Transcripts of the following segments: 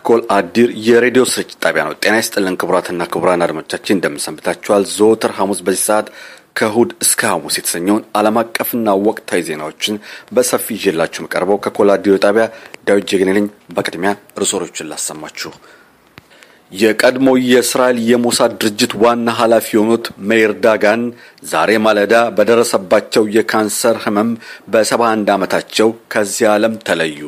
ኮል አዲር የሬዲዮ ስርጭት ጣቢያ ነው። ጤና ይስጥልን ክቡራትና ክቡራን አድማጮቻችን እንደምንሰንብታችኋል። ዘወትር ሐሙስ በዚህ ሰዓት ከእሁድ እስከ ሐሙስ የተሰኘውን ዓለም አቀፍና ወቅታዊ ዜናዎችን በሰፊ ይዤላችሁ መቀርበው ከኮል አዲር ጣቢያ ዳዊት ጀግኔ ነኝ። በቅድሚያ ርዕሶቹን ላሰማችሁ። የቀድሞ የእስራኤል የሞሳድ ድርጅት ዋና ኃላፊ የሆኑት ሜይር ዳጋን ዛሬ ማለዳ በደረሰባቸው የካንሰር ህመም በ71 ዓመታቸው ከዚህ ዓለም ተለዩ።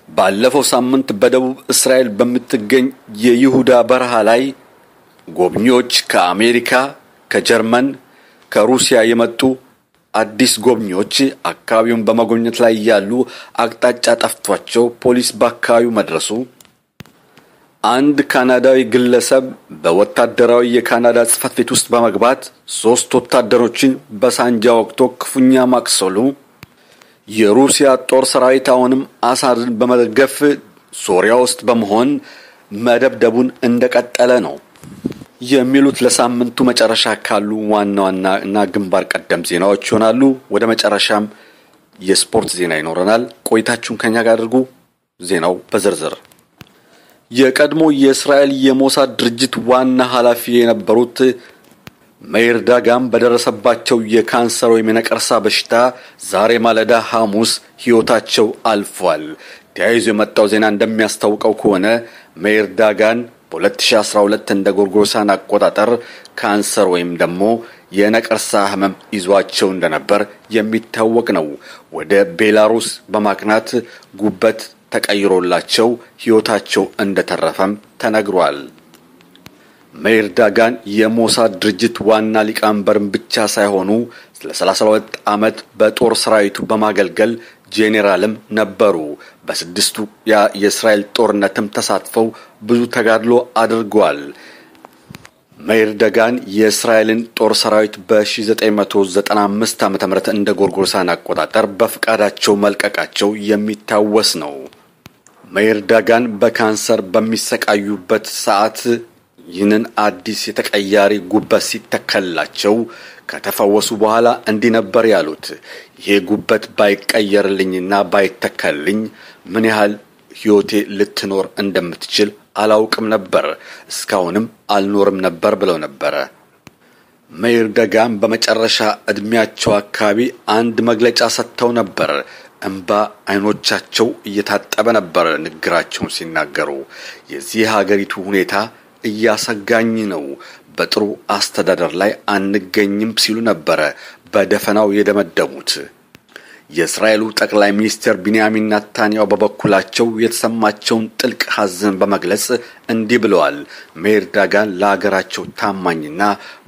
ባለፈው ሳምንት በደቡብ እስራኤል በምትገኝ የይሁዳ በረሃ ላይ ጎብኚዎች ከአሜሪካ፣ ከጀርመን፣ ከሩሲያ የመጡ አዲስ ጎብኚዎች አካባቢውን በመጎብኘት ላይ ያሉ አቅጣጫ ጠፍቷቸው ፖሊስ በአካባቢው መድረሱ፣ አንድ ካናዳዊ ግለሰብ በወታደራዊ የካናዳ ጽሕፈት ቤት ውስጥ በመግባት 3 ወታደሮችን በሳንጃ ወቅቶ ክፉኛ ማቅሰሉ፣ የሩሲያ ጦር ሰራዊት አሁንም አሳድን በመደገፍ ሶሪያ ውስጥ በመሆን መደብደቡን እንደቀጠለ ነው የሚሉት ለሳምንቱ መጨረሻ ካሉ ዋና እና ግንባር ቀደም ዜናዎች ይሆናሉ። ወደ መጨረሻም የስፖርት ዜና ይኖረናል። ቆይታችሁን ከኛ ጋር አድርጉ። ዜናው በዝርዝር የቀድሞ የእስራኤል የሞሳድ ድርጅት ዋና ኃላፊ የነበሩት ሜይር ዳጋን በደረሰባቸው የካንሰር ወይም የነቀርሳ በሽታ ዛሬ ማለዳ ሐሙስ ሕይወታቸው አልፏል። ተያይዞ የመጣው ዜና እንደሚያስታውቀው ከሆነ ሜይር ዳጋን በ2012 እንደ ጎርጎሮሳውያን አቆጣጠር ካንሰር ወይም ደግሞ የነቀርሳ ህመም ይዟቸው እንደነበር የሚታወቅ ነው። ወደ ቤላሩስ በማቅናት ጉበት ተቀይሮላቸው ሕይወታቸው እንደተረፈም ተነግሯል። ሜይር ዳጋን የሞሳድ ድርጅት ዋና ሊቀመንበርን ብቻ ሳይሆኑ ለ32 ዓመት በጦር ሰራዊቱ በማገልገል ጄኔራልም ነበሩ። በስድስቱ የእስራኤል ጦርነትም ተሳትፈው ብዙ ተጋድሎ አድርገዋል። ሜይር ዳጋን የእስራኤልን ጦር ሰራዊት በ1995 ዓ.ም እንደ ጎርጎሮሳውያን አቆጣጠር በፍቃዳቸው መልቀቃቸው የሚታወስ ነው። ሜይር ዳጋን በካንሰር በሚሰቃዩበት ሰዓት ይህንን አዲስ የተቀያሪ ጉበት ሲተከላቸው ከተፈወሱ በኋላ እንዲህ ነበር ያሉት። ይሄ ጉበት ባይቀየርልኝና ባይተከልኝ ምን ያህል ሕይወቴ ልትኖር እንደምትችል አላውቅም ነበር፣ እስካሁንም አልኖርም ነበር ብለው ነበረ። ሜይር ዳጋን በመጨረሻ ዕድሜያቸው አካባቢ አንድ መግለጫ ሰጥተው ነበር። እንባ አይኖቻቸው እየታጠበ ነበር ንግግራቸውን ሲናገሩ። የዚህ ሀገሪቱ ሁኔታ እያሰጋኝ ነው፣ በጥሩ አስተዳደር ላይ አንገኝም ሲሉ ነበረ በደፈናው የደመደሙት። የእስራኤሉ ጠቅላይ ሚኒስትር ቢንያሚን ኔታንያሁ በበኩላቸው የተሰማቸውን ጥልቅ ሐዘን በመግለጽ እንዲህ ብለዋል። ሜይር ዳጋን ለሀገራቸው ታማኝና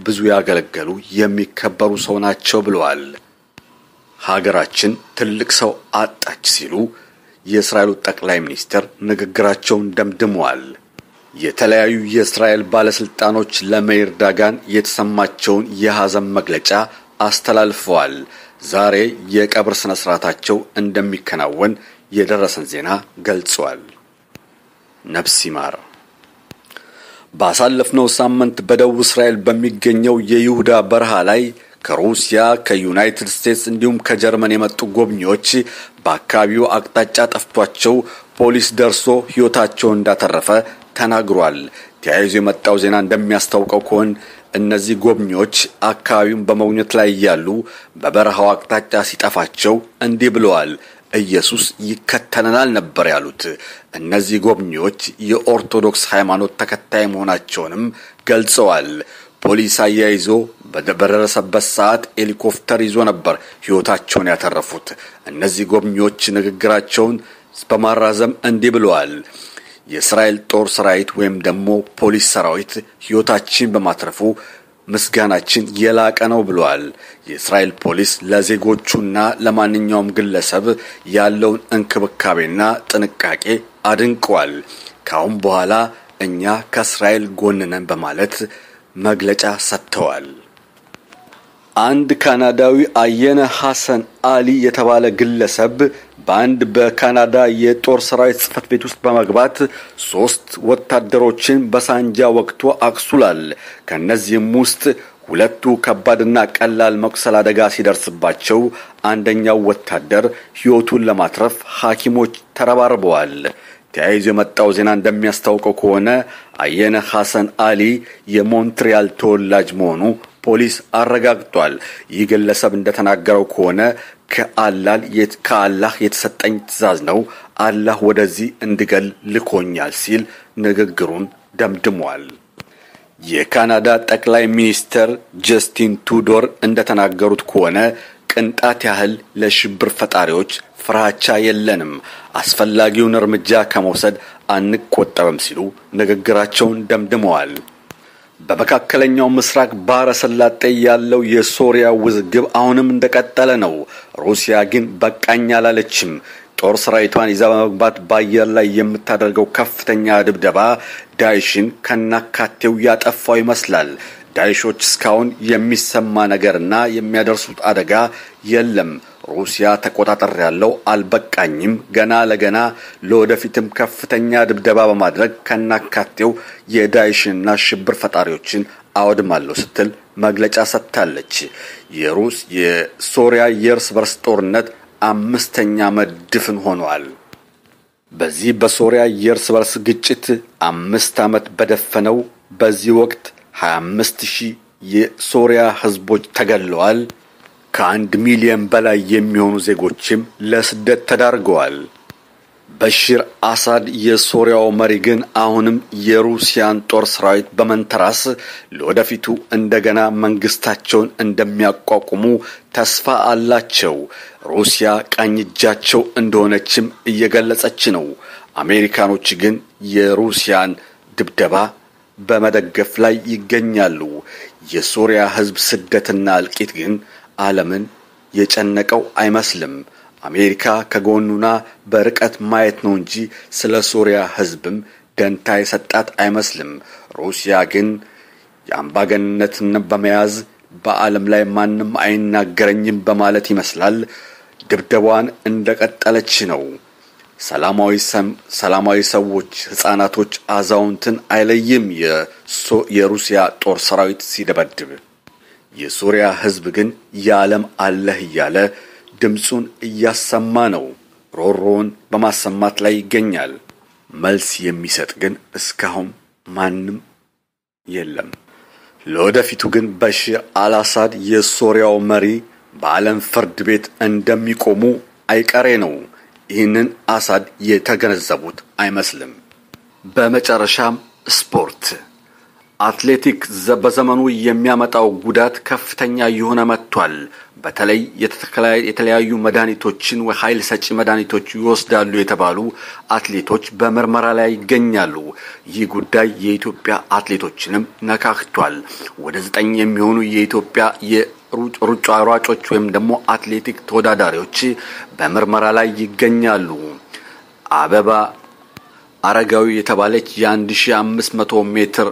ብዙ ያገለገሉ የሚከበሩ ሰው ናቸው ብለዋል። ሀገራችን ትልቅ ሰው አጣች ሲሉ የእስራኤሉ ጠቅላይ ሚኒስትር ንግግራቸውን ደምድመዋል። የተለያዩ የእስራኤል ባለስልጣኖች ለሜይር ዳጋን የተሰማቸውን የሐዘን መግለጫ አስተላልፈዋል። ዛሬ የቀብር ስነ ስርዓታቸው እንደሚከናወን የደረሰን ዜና ገልጿል። ነፍስ ይማር። ባሳለፍነው ሳምንት በደቡብ እስራኤል በሚገኘው የይሁዳ በረሃ ላይ ከሩሲያ፣ ከዩናይትድ ስቴትስ እንዲሁም ከጀርመን የመጡ ጎብኚዎች በአካባቢው አቅጣጫ ጠፍቷቸው ፖሊስ ደርሶ ሕይወታቸው እንዳተረፈ ተናግሯል። ተያይዞ የመጣው ዜና እንደሚያስታውቀው ከሆነ እነዚህ ጎብኚዎች አካባቢውን በመጎብኘት ላይ ያሉ በበረሃው አቅጣጫ ሲጠፋቸው እንዲህ ብለዋል። ኢየሱስ ይከተለናል ነበር ያሉት። እነዚህ ጎብኚዎች የኦርቶዶክስ ሃይማኖት ተከታይ መሆናቸውንም ገልጸዋል። ፖሊስ አያይዞ በደረሰበት ሰዓት ሄሊኮፕተር ይዞ ነበር ሕይወታቸውን ያተረፉት። እነዚህ ጎብኚዎች ንግግራቸውን በማራዘም እንዲህ ብለዋል። የእስራኤል ጦር ሰራዊት ወይም ደግሞ ፖሊስ ሰራዊት ሕይወታችን በማትረፉ ምስጋናችን የላቀ ነው ብለዋል። የእስራኤል ፖሊስ ለዜጎቹና ለማንኛውም ግለሰብ ያለውን እንክብካቤና ጥንቃቄ አድንቀዋል። ካሁን በኋላ እኛ ከእስራኤል ጎን ነን በማለት መግለጫ ሰጥተዋል። አንድ ካናዳዊ አየነ ሐሰን አሊ የተባለ ግለሰብ በአንድ በካናዳ የጦር ሰራዊት ጽሕፈት ቤት ውስጥ በመግባት 3 ወታደሮችን በሳንጃ ወቅቶ አቅሱላል። ከነዚህም ውስጥ 2 ከባድና ቀላል መቁሰል አደጋ ሲደርስባቸው አንደኛው ወታደር ሕይወቱን ለማትረፍ ሐኪሞች ተረባርበዋል። ተያይዞ የመጣው ዜና እንደሚያስታውቀው ከሆነ አየነ ሐሰን አሊ የሞንትሪያል ተወላጅ መሆኑ ፖሊስ አረጋግጧል። ይህ ግለሰብ እንደተናገረው ከሆነ ከአላህ የተሰጠኝ ትዕዛዝ ነው፣ አላህ ወደዚህ እንድገል ልኮኛል ሲል ንግግሩን ደምድሟል። የካናዳ ጠቅላይ ሚኒስትር ጀስቲን ቱዶር እንደተናገሩት ከሆነ ቅንጣት ያህል ለሽብር ፈጣሪዎች ፍራቻ የለንም፣ አስፈላጊውን እርምጃ ከመውሰድ አንቆጠብም ሲሉ ንግግራቸውን ደምድመዋል። በመካከለኛው ምስራቅ ባህረ ሰላጤ ያለው የሶሪያ ውዝግብ አሁንም እንደቀጠለ ነው። ሩሲያ ግን በቃኝ አላለችም። ጦር ሰራዊቷን ይዛ በመግባት በአየር ላይ የምታደርገው ከፍተኛ ድብደባ ዳይሽን ከናካቴው ያጠፋው ይመስላል። ዳይሾች እስካሁን የሚሰማ ነገርና የሚያደርሱት አደጋ የለም። ሩሲያ ተቆጣጣሪ ያለው አልበቃኝም፣ ገና ለገና ለወደፊትም ከፍተኛ ድብደባ በማድረግ ከናካቴው የዳይሽንና ሽብር ፈጣሪዎችን አወድማለሁ ስትል መግለጫ ሰጥታለች። የሶሪያ የእርስ በርስ ጦርነት 5ኛ መድፍን ሆኗል። በዚህ በሶሪያ የእርስ በርስ ግጭት 5 ዓመት በደፈነው በዚህ ወቅት 25,000 የሶሪያ ህዝቦች ተገለዋል። ከ1 ሚሊዮን በላይ የሚሆኑ ዜጎችም ለስደት ተዳርገዋል። በሽር አሳድ የሶሪያው መሪ ግን አሁንም የሩሲያን ጦር ሰራዊት በመንተራስ ለወደፊቱ እንደገና መንግስታቸውን እንደሚያቋቁሙ ተስፋ አላቸው። ሩሲያ ቀኝ እጃቸው እንደሆነችም እየገለጸች ነው። አሜሪካኖች ግን የሩሲያን ድብደባ በመደገፍ ላይ ይገኛሉ። የሶሪያ ህዝብ ስደትና እልቂት ግን ዓለምን የጨነቀው አይመስልም። አሜሪካ ከጎኑና በርቀት ማየት ነው እንጂ ስለ ሶሪያ ህዝብም ደንታ የሰጣት አይመስልም። ሩሲያ ግን የአምባገነንነትን በመያዝ በዓለም ላይ ማንም አይናገረኝም በማለት ይመስላል ድብደባዋን እንደቀጠለች ነው። ሰላማዊ ሰዎች፣ ህፃናቶች፣ አዛውንትን አይለይም የሩሲያ ጦር ሰራዊት ሲደበድብ። የሶሪያ ህዝብ ግን የዓለም አለህ እያለ ድምጹን እያሰማ ነው። ሮሮውን በማሰማት ላይ ይገኛል። መልስ የሚሰጥ ግን እስካሁን ማንም የለም። ለወደፊቱ ግን በሽር አልአሳድ የሶሪያው መሪ በዓለም ፍርድ ቤት እንደሚቆሙ አይቀሬ ነው። ይህንን አሳድ የተገነዘቡት አይመስልም። በመጨረሻም ስፖርት። አትሌቲክስ በዘመኑ የሚያመጣው ጉዳት ከፍተኛ የሆነ መጥቷል። በተለይ የተለያዩ መድኃኒቶችን ወይ ኃይል ሰጪ መድኃኒቶች ይወስዳሉ የተባሉ አትሌቶች በምርመራ ላይ ይገኛሉ። ይህ ጉዳይ የኢትዮጵያ አትሌቶችንም ነካክቷል። ወደ 9 የሚሆኑ የኢትዮጵያ ሩጫ ሯጮች ወይም ደግሞ አትሌቲክ ተወዳዳሪዎች በምርመራ ላይ ይገኛሉ። አበባ አረጋዊ የተባለች የ1500 ሜትር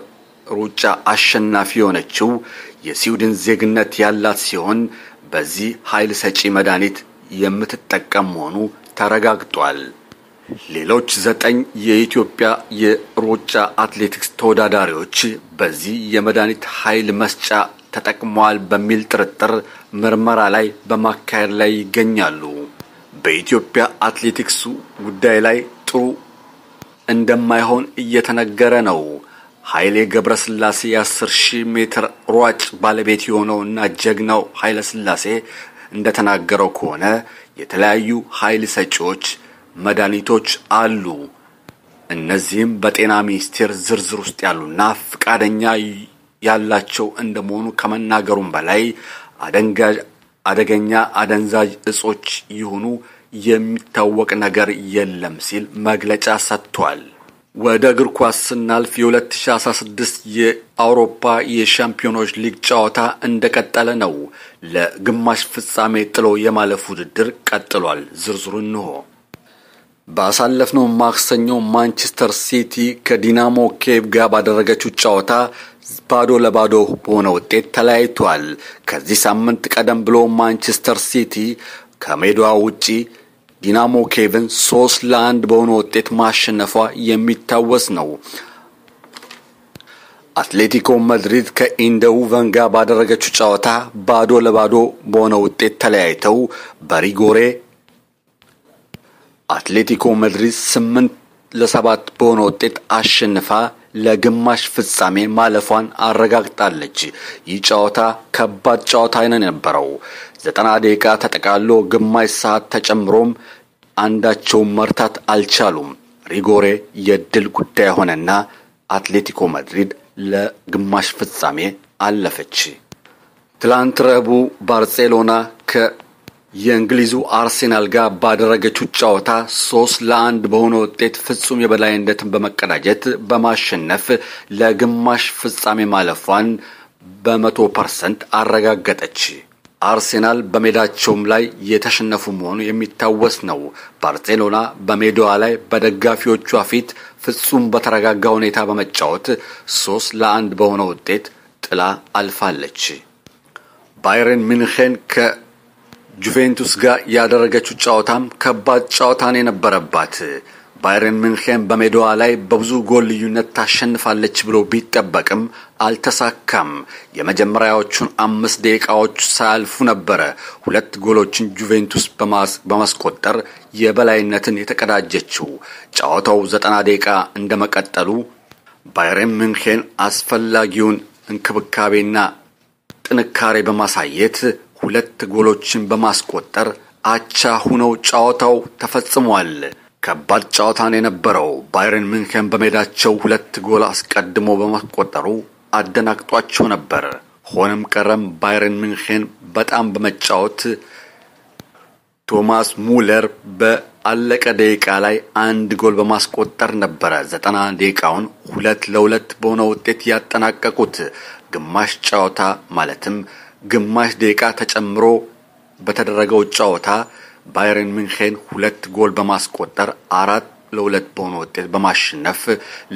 ሩጫ አሸናፊ የሆነችው የስዊድን ዜግነት ያላት ሲሆን በዚህ ኃይል ሰጪ መድኃኒት የምትጠቀም መሆኑ ተረጋግጧል። ሌሎች 9 የኢትዮጵያ የሩጫ አትሌቲክስ ተወዳዳሪዎች በዚህ የመድኃኒት ኃይል መስጫ ተጠቅመዋል በሚል ጥርጥር ምርመራ ላይ በማካሄድ ላይ ይገኛሉ። በኢትዮጵያ አትሌቲክስ ጉዳይ ላይ ጥሩ እንደማይሆን እየተነገረ ነው። ኃይሌ ገብረስላሴ የ10,000 ሜትር ሯጭ ባለቤት የሆነውና ጀግናው ኃይለ ስላሴ እንደተናገረው ከሆነ የተለያዩ ኃይል ሰጪዎች መድኃኒቶች አሉ። እነዚህም በጤና ሚኒስቴር ዝርዝር ውስጥ ያሉና ፍቃደኛ ያላቸው እንደመሆኑ ከመናገሩም በላይ አደገኛ አደንዛዥ እጾች ይሁኑ የሚታወቅ ነገር የለም ሲል መግለጫ ሰጥቷል። ወደ እግር ኳስ ስናልፍ የ2016 የአውሮፓ የሻምፒዮኖች ሊግ ጨዋታ እንደቀጠለ ነው። ለግማሽ ፍጻሜ ጥሎ የማለፍ ውድድር ቀጥሏል። ዝርዝሩ እንሆ። ባሳለፍነው ማክሰኞ ማንቸስተር ሲቲ ከዲናሞ ኬቭ ጋር ባደረገችው ጨዋታ ባዶ ለባዶ በሆነ ውጤት ተለያይቷል። ከዚህ ሳምንት ቀደም ብሎ ማንቸስተር ሲቲ ከሜዳው ውጪ ዲናሞ ኬቭን 3-1 በሆነ ውጤት ማሸነፏ የሚታወስ ነው። አትሌቲኮ ማድሪድ ከኢንደሆቨን ጋር ባደረገችው ጨዋታ ባዶ ለባዶ በሆነ ውጤት ተለያይተው በሪጎሬ አትሌቲኮ ማድሪድ ለ7 በሆነ ውጤት አሸንፋ ለግማሽ ፍጻሜ ማለፏን አረጋግጣለች። ይህ ጨዋታ ከባድ ጨዋታ የነበረው 90 ደቂቃ ተጠቃሎ ግማሽ ሰዓት ተጨምሮም አንዳቸው መርታት አልቻሉም። ሪጎሬ የድል ጉዳይ ሆነና አትሌቲኮ ማድሪድ ለግማሽ ፍጻሜ አለፈች። ትላንት ረቡዕ ባርሴሎና የእንግሊዙ አርሴናል ጋር ባደረገችው ጨዋታ 3-1 በሆነ ውጤት ፍጹም የበላይነትን በመቀዳጀት በማሸነፍ ለግማሽ ፍጻሜ ማለፏን በ100% አረጋገጠች። አርሴናል በሜዳቸውም ላይ የተሸነፉ መሆኑ የሚታወስ ነው። ባርሴሎና በሜዳዋ ላይ በደጋፊዎቿ ፊት ፍጹም በተረጋጋ ሁኔታ በመጫወት 3-1 በሆነ ውጤት ጥላ አልፋለች። ባየርን ሚንሄን ከጁቬንቱስ ጋር ያደረገችው ጨዋታም ከባድ ጨዋታን የነበረባት። ባየርን ሚንሄን በሜዳዋ ላይ በብዙ ጎል ልዩነት ታሸንፋለች ብሎ ቢጠበቅም አልተሳካም። የመጀመሪያዎቹን 5 ደቂቃዎች ሳያልፉ ነበር 2 ጎሎችን ጁቬንቱስ በማስቆጠር የበላይነትን የተቀዳጀችው። ጨዋታው 90 ደቂቃ እንደመቀጠሉ ባየርን ሚንሄን አስፈላጊውን እንክብካቤና ጥንካሬ በማሳየት 2 ጎሎችን በማስቆጠር አቻ ሆነው ጨዋታው ተፈጽሟል። ከባድ ጨዋታን የነበረው ባየርን ሚንሄን በሜዳቸው 2 ጎል አስቀድሞ በማስቆጠሩ አደናቅጧቸው ነበር። ሆነም ቀረም ባየርን ሚንሄን በጣም በመጫወት ቶማስ ሙለር በአለቀ ደቂቃ ላይ 1 ጎል በማስቆጠር ነበር 90 ደቂቃውን 2-2 በሆነ ውጤት ያጠናቀቁት። ግማሽ ጨዋታ ማለትም ግማሽ ደቂቃ ተጨምሮ በተደረገው ጨዋታ ባየርን ሚንሄን 2 ጎል በማስቆጠር 4-2 በሆነ ውጤት በማሸነፍ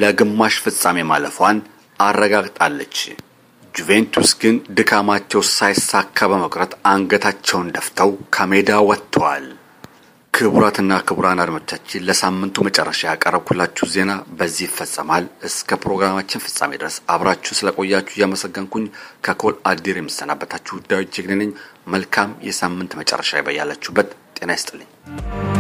ለግማሽ ፍጻሜ ማለፏን አረጋግጣለች። ጁቬንቱስ ግን ድካማቸው ሳይሳካ በመቅረት አንገታቸውን ደፍተው ከሜዳ ወጥተዋል። ክቡራትና ክቡራን አድማጮቻችን ለሳምንቱ መጨረሻ ያቀረብኩላችሁ ዜና በዚህ ይፈጸማል። እስከ ፕሮግራማችን ፍጻሜ ድረስ አብራችሁ ስለቆያችሁ እያመሰገንኩኝ ከኮል አዲር የምሰናበታችሁ ዳዊት ጀግኔ ነኝ። መልካም የሳምንት መጨረሻ ይበያላችሁበት። ጤና ይስጥልኝ።